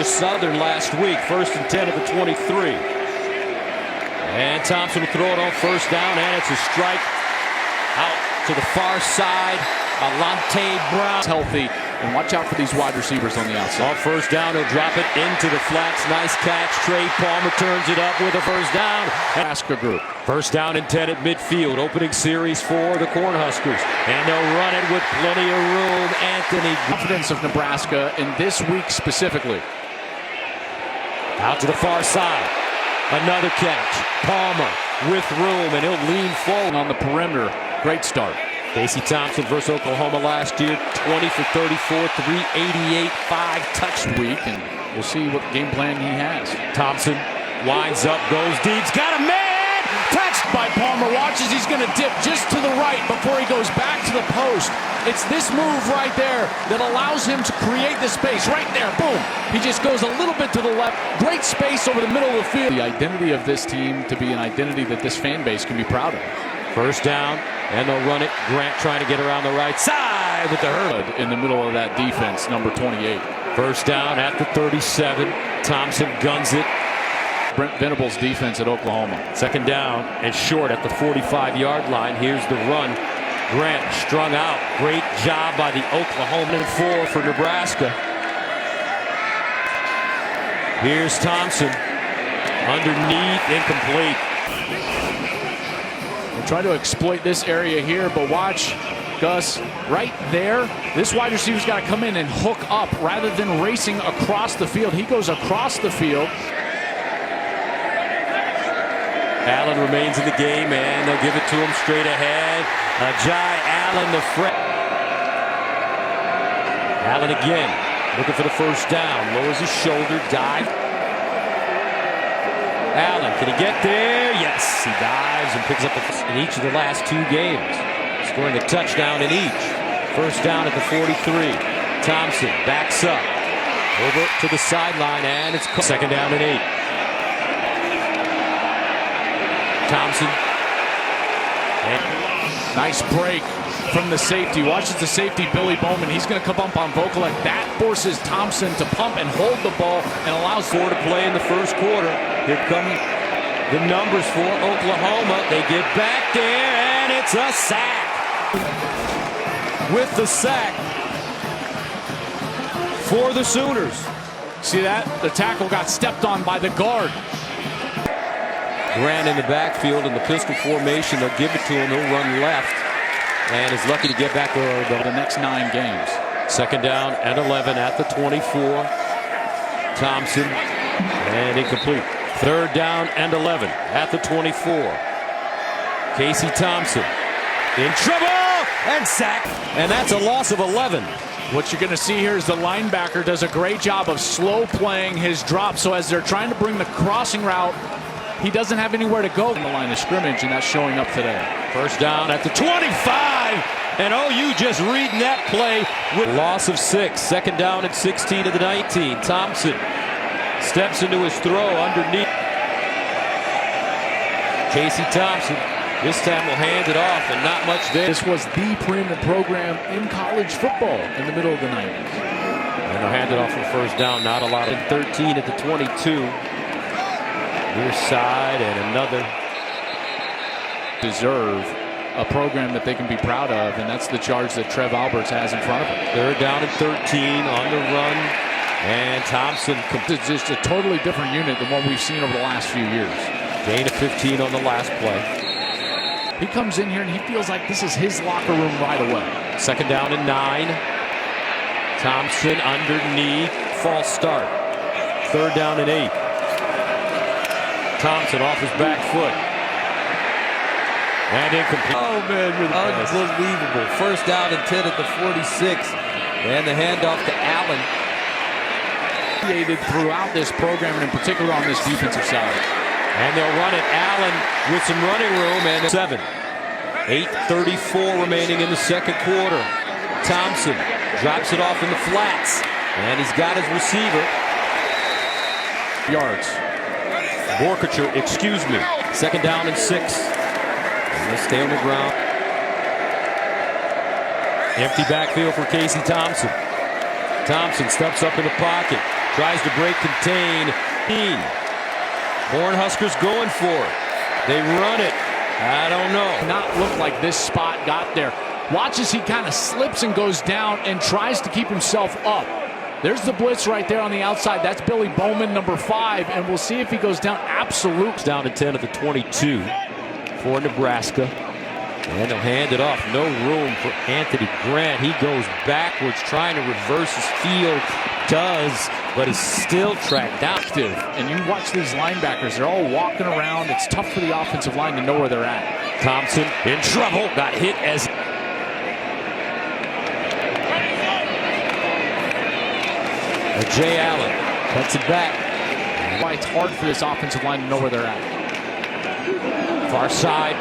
Georgia Southern last week. 1st and 10 at the 23. And Thompson will throw it on 1st down, and it's a strike out to the far side. Alante Brown healthy, and watch out for these wide receivers on the outside. On 1st down, he'll drop it into the flats. Nice catch. Trey Palmer turns it up with a 1st down. Nebraska group. 1st down and 10 at midfield. Opening series for the Cornhuskers. And they'll run it with plenty of room. Anthony. Confidence of Nebraska in this week specifically. Out to the far side. Another catch. Palmer with room, and he'll lean forward on the perimeter. Great start. Casey Thompson versus Oklahoma last year, 20 for 34, 388, 5-touch week, and we'll see what game plan he has. Thompson winds up, goes deep, got a man! Touched by Palmer, watches, he's going to dip just to the right before he goes back to the post. It's this move right there that allows him to create the space. Right there, boom! He just goes a little bit to the left. Great space over the middle of the field. The identity of this team to be an identity that this fan base can be proud of. 1st down, and they'll run it. Grant trying to get around the right side with the hurdle. In the middle of that defense, number 28. 1st down at the 37. Thompson guns it. Brent Venables' defense at Oklahoma. 2nd down and short at the 45-yard line. Here's the run. Grant strung out. Great job by the Oklahoma. 4 for Nebraska. Here's Thompson. Underneath, incomplete. Try to exploit this area here, but watch Gus right there. This wide receiver's got to come in and hook up rather than racing across the field. He goes across the field. Allen remains in the game, and they'll give it to him straight ahead. Ajay Allen, the threat. Allen again, looking for the 1st down. Lowers his shoulder, dive. Allen, can he get there? Yes, he dives and picks up in each of the last 2 games. Scoring a touchdown in each. 1st down at the 43. Thompson backs up. Over to the sideline, and it's 2nd down and 8. Thompson. And nice break from the safety. Watches the safety, Billy Bowman. He's going to come up on Vokalek. That forces Thompson to pump and hold the ball and allows 4 to play in the 1st quarter. Here come the numbers for Oklahoma. They get back there, and it's a sack. With the sack for the Sooners. See that? The tackle got stepped on by the guard. Grant in the backfield in the pistol formation. They'll give it to him. He'll run left, and is lucky to get back the next 9 games. 2nd down and 11 at the 24. Thompson, and incomplete. 3rd down and 11 at the 24. Casey Thompson in trouble and sacked, and that's a loss of 11. What you're going to see here is the linebacker does a great job of slow playing his drop. So as they're trying to bring the crossing route, he doesn't have anywhere to go in the line of scrimmage, and that's showing up today. 1st down at the 25, and OU just reading that play with loss of 6. 2nd down and 16 to the 19. Thompson steps into his throw underneath. Casey Thompson this time will hand it off, and not much there. This was the preeminent program in college football in the middle of the 90s. And they'll hand it off for 1st down. Not a lot. 13 at the 22. Near side, and another. Deserve a program that they can be proud of, and that's the charge that Trev Alberts has in front of him. 3rd down and 13 on the run, and Thompson. It's just a totally different unit than what we've seen over the last few years. Gain of 15 on the last play. He comes in here and he feels like this is his locker room right away. 2nd down and 9. Thompson underneath, false start. 3rd down and 8. Thompson off his back foot. And incomplete. Oh, man, unbelievable. 1st down and 10 at the 46. And the handoff to Allen. Created throughout this program, and in particular on this defensive side. And they'll run it. Allen with some running room, and 7. 8:34 remaining in the 2nd quarter. Thompson drops it off in the flats, and he's got his receiver. Yards. Borkacher, excuse me. 2nd down and 6. And they'll stay on the ground. Empty backfield for Casey Thompson. Thompson steps up in the pocket. Tries to break contain. Cornhuskers going for it. They run it. I don't know. Not look like this spot got there. Watch as he kind of slips and goes down and tries to keep himself up. There's the blitz right there on the outside. That's Billy Bowman, number 5, and we'll see if he goes down. Absolute. Down to 10 at the 22 for Nebraska. And they'll hand it off. No room for Anthony Grant. He goes backwards, trying to reverse his field. Does, but is still tracked down. And you watch these linebackers, they're all walking around. It's tough for the offensive line to know where they're at. Thompson in trouble. Got hit as... Jay Allen cuts it back. Why it's hard for this offensive line to know where they're at. Far side.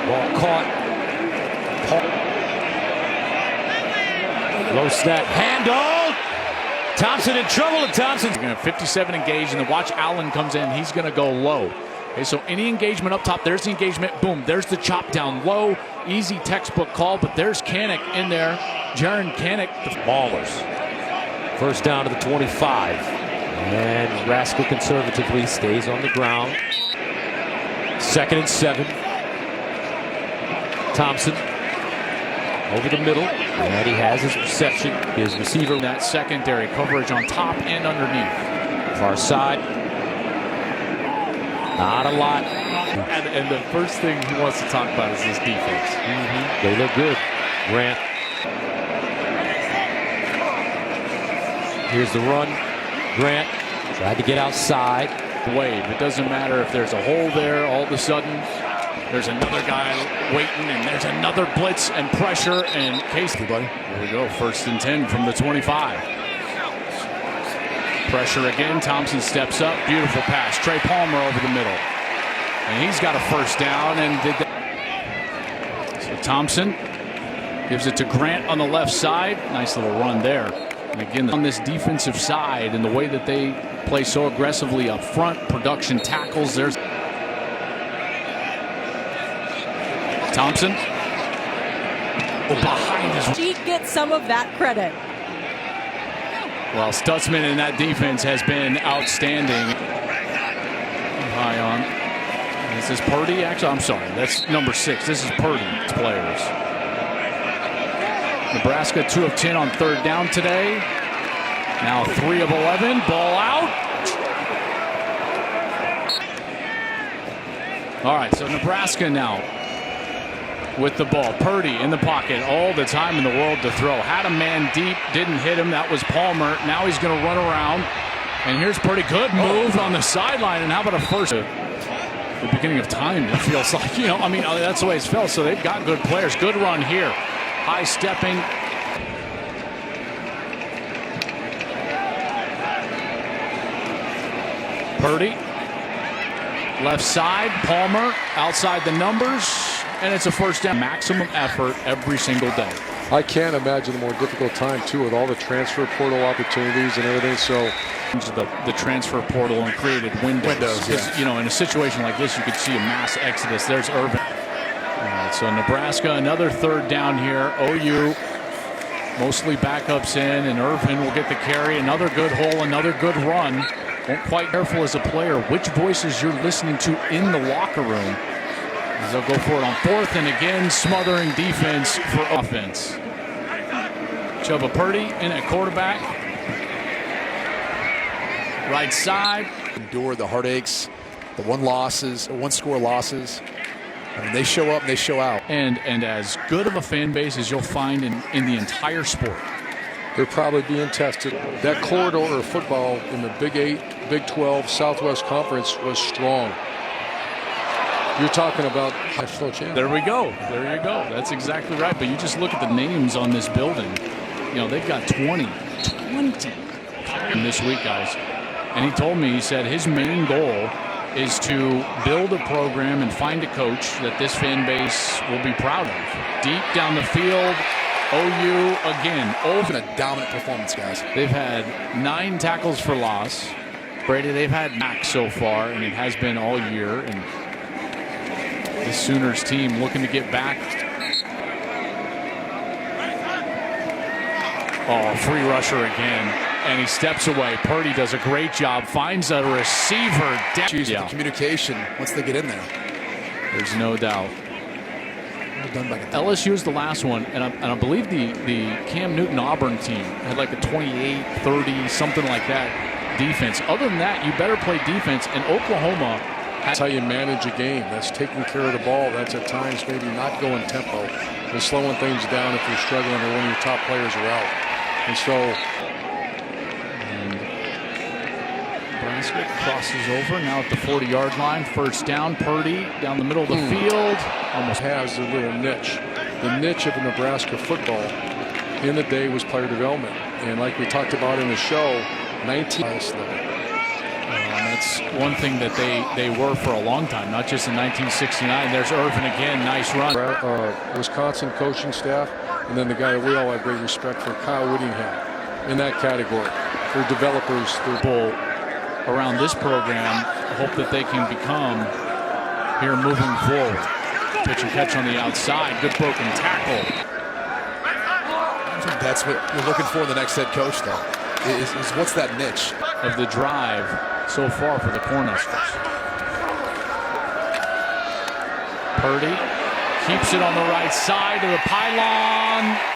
Ball caught. Low snap. Handle. Thompson in trouble, and Thompson's going to have 57 engaged, and then watch Allen comes in. He's going to go low. Okay, so any engagement up top, there's the engagement. Boom, there's the chop down low. Easy textbook call, but there's Kanik in there. Jaron Kanik, the Ballers. First down to the 25. And Nebraska conservatively stays on the ground. 2nd and 7. Thompson over the middle, and he has his reception. His receiver. That secondary coverage on top and underneath. Far side. Not a lot. And the first thing he wants to talk about is his defense. They look good. Grant. Here's the run. Grant tried to get outside. Wave. It doesn't matter if there's a hole there. All of a sudden, there's another guy waiting, and there's another blitz and pressure. And Casey, buddy. There we go. 1st and 10 from the 25. Pressure again. Thompson steps up. Beautiful pass. Trey Palmer over the middle. And he's got a first down. And did that. So Thompson gives it to Grant on the left side. Nice little run there. And again, on this defensive side and the way that they play so aggressively up front, production tackles. There's Thompson. Behind his. She gets some of that credit. Well, Stutzman in that defense has been outstanding. High on. This is Purdy. Actually, I'm sorry. That's number 6. This is Purdy's players. Nebraska 2 of 10 on 3rd down today. Now 3 of 11. Ball out. All right, so Nebraska now with the ball. Purdy in the pocket, all the time in the world to throw. Had a man deep, didn't hit him. That was Palmer. Now he's going to run around. And here's Purdy. Good move on the sideline. And how about a first? The beginning of time, it feels like, I mean, that's the way it's felt. So they've got good players. Good run here. High stepping. Purdy. Left side. Palmer outside the numbers. And it's a first down. Maximum effort every single day. I can't imagine a more difficult time, too, with all the transfer portal opportunities and everything. So the transfer portal and created windows. Because, in a situation like this, you could see a mass exodus. There's Irvin. All right, so Nebraska, another 3rd down here. OU, mostly backups in, and Irvin will get the carry. Another good hole, another good run. Won't quite careful as a player which voices you're listening to in the locker room. As they'll go for it on 4th, and again, smothering defense for offense. Chubba Purdy in at quarterback. Right side. Endure the heartaches, the one-score losses. I mean, they show up and they show out. And as good of a fan base as you'll find in the entire sport. they're probably being tested. That corridor of football in the Big 8, Big 12, Southwest Conference was strong. You're talking about national champion. There we go. There you go. That's exactly right. But you just look at the names on this building. You know, they've got 20 this week, guys. And he told me, he said his main goal is to build a program and find a coach that this fan base will be proud of. Deep down the field, OU again. Been a dominant performance, guys. They've had 9 tackles for loss. Brady, they've had max so far, and it has been all year. And the Sooners team looking to get back. Oh, free rusher again. And he steps away. Purdy does a great job. Finds a receiver. Choose the communication once they get in there. There's no doubt. Well done by the LSU is the last one, and I believe the Cam Newton Auburn team had like a 28, 30, something like that defense. Other than that, you better play defense. And Oklahoma. That's how you manage a game. That's taking care of the ball. That's at times maybe not going tempo and slowing things down if you're struggling or one of your top players are out. And so Nebraska crosses over now at the 40-yard line. First down. Purdy down the middle of the field. almost has a little niche. The niche of Nebraska football in the day was player development. And like we talked about in the show, 19. That's one thing that they were for a long time, not just in 1969. There's Irvin again. Nice run. Wisconsin coaching staff, and then the guy that we all have great respect for, Kyle Whittingham, in that category. They're developers. People around this program hope that they can become here moving forward. Pitch and catch on the outside. Good broken tackle. That's what you're looking for in the next head coach, though. Is what's that niche of the drive so far for the Cornhuskers. Purdy keeps it on the right side of the pylon.